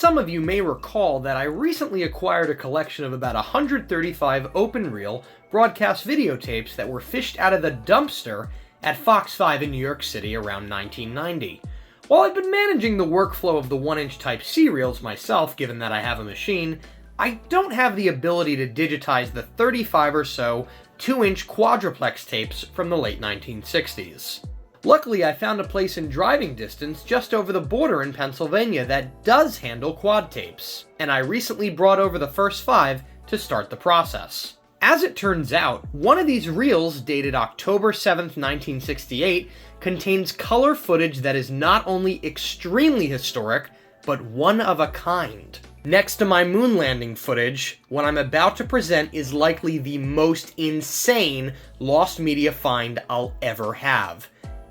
Some of you may recall that I recently acquired a collection of about 135 open-reel broadcast videotapes that were fished out of the dumpster at Fox 5 in New York City around 1990. While I've been managing the workflow of the 1-inch type C-reels myself, given that I have a machine, I don't have the ability to digitize the 35 or so 2-inch quadruplex tapes from the late 1960s. Luckily, I found a place in driving distance just over the border in Pennsylvania that does handle quad tapes, and I recently brought over the first 5 to start the process. As it turns out, one of these reels, dated October 7th, 1968, contains color footage that is not only extremely historic, but one of a kind. Next to my moon landing footage, what I'm about to present is likely the most insane lost media find I'll ever have.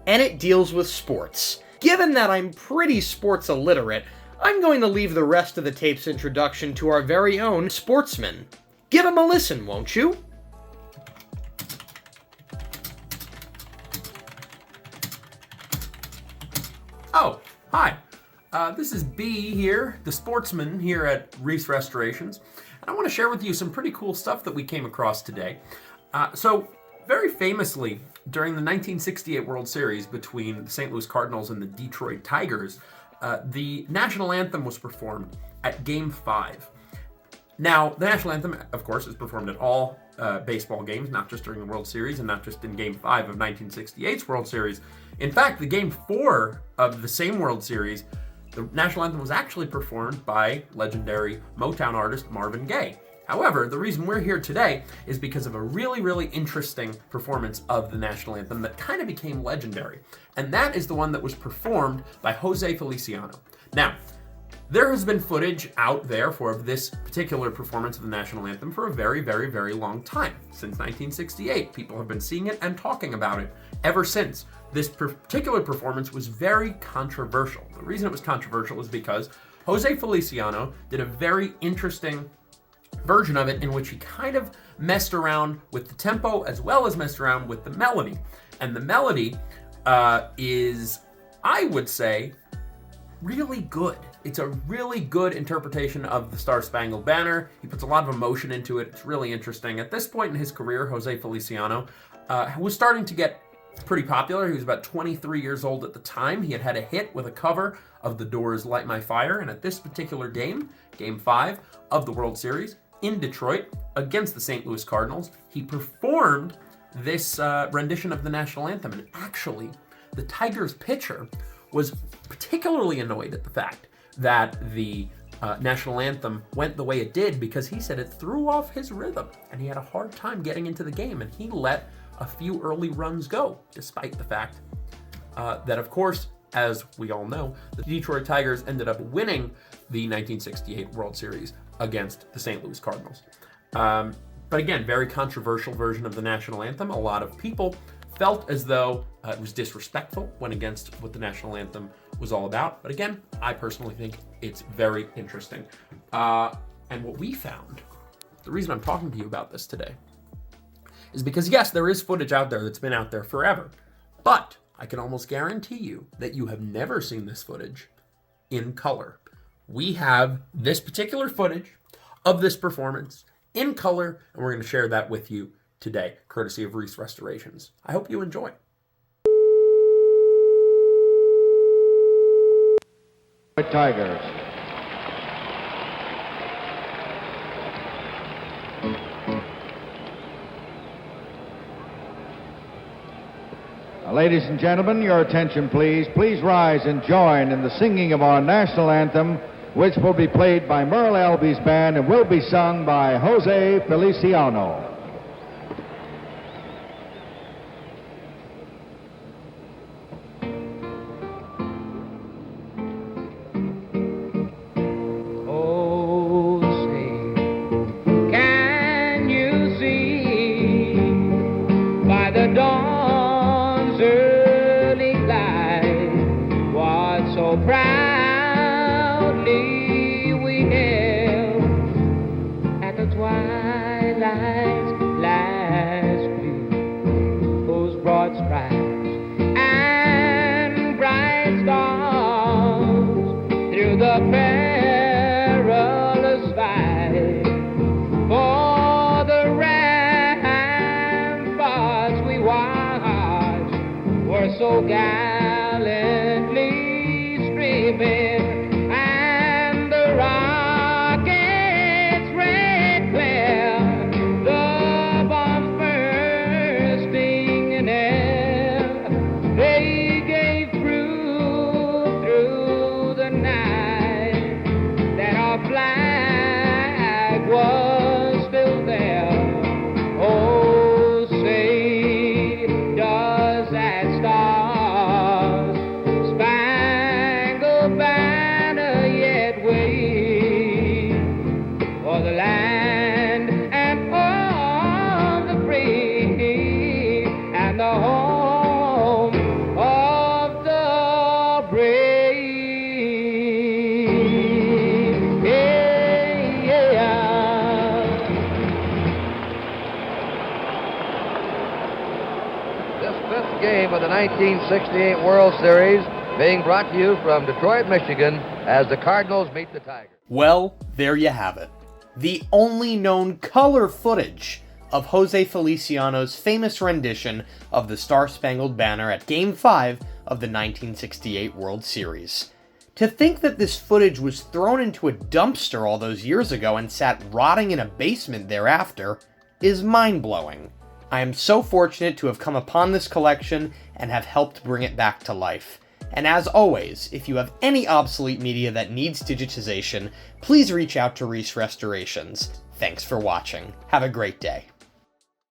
And it deals with sports. Given that I'm pretty sports illiterate, I'm going to leave the rest of the tape's introduction to our very own sportsman. Give him a listen, won't you? Oh, hi. This is B here, the sportsman here at reissrestorations, and I want to share with you some pretty cool stuff that we came across today. Very famously, during the 1968 World Series between the St. Louis Cardinals and the Detroit Tigers, the national anthem was performed at Game 5. Now, the national anthem, of course, is performed at all baseball games, not just during the World Series and not just in Game 5 of 1968's World Series. In fact, the Game 4 of the same World Series, the national anthem was actually performed by legendary Motown artist Marvin Gaye. However, the reason we're here today is because of a really, really interesting performance of the national anthem that kind of became legendary. And that is the one that was performed by José Feliciano. Now, there has been footage out there for this particular performance of the national anthem for a very, very, very long time. Since 1968, people have been seeing it and talking about it ever since. This particular performance was very controversial. The reason it was controversial is because José Feliciano did a very interesting version of it in which he kind of messed around with the tempo as well as messed around with the melody. And the melody is, I would say, really good. It's a really good interpretation of the Star Spangled Banner. He puts a lot of emotion into it. It's really interesting. At this point in his career, José Feliciano was starting to get pretty popular. He was about 23 years old at the time. He had a hit with a cover of The Doors' Light My Fire, and at this particular game, Game 5 of the World Series in Detroit against the St. Louis Cardinals, he performed this rendition of the national anthem. And actually, the Tigers pitcher was particularly annoyed at the fact that the national anthem went the way it did because he said it threw off his rhythm and he had a hard time getting into the game, and he let a few early runs go, despite the fact that, of course, as we all know, the Detroit Tigers ended up winning the 1968 World Series against the St. Louis Cardinals. But again, very controversial version of the national anthem. A lot of people felt as though it was disrespectful, went against what the national anthem was all about. But again, I personally think it's very interesting. And what we found, the reason I'm talking to you about this today, is because yes, there is footage out there that's been out there forever, but I can almost guarantee you that you have never seen this footage in color. We have this particular footage of this performance in color, and we're going to share that with you today, courtesy of reissrestorations. I hope you enjoy. Tigers. Ladies and gentlemen, your attention please. Please rise and join in the singing of our national anthem, which will be played by Merle Alby's band and will be sung by José Feliciano. Oh, say, can you see by the dawn's early light what so proudly we hailed at the twilight's of the 1968 World Series, being brought to you from Detroit, Michigan, as the Cardinals meet the Tigers. Well, there you have it. The only known color footage of José Feliciano's famous rendition of the Star Spangled Banner at Game 5 of the 1968 World Series. To think that this footage was thrown into a dumpster all those years ago and sat rotting in a basement thereafter is mind-blowing. I am so fortunate to have come upon this collection and have helped bring it back to life. And as always, if you have any obsolete media that needs digitization, please reach out to Reisse Restorations. Thanks for watching. Have a great day.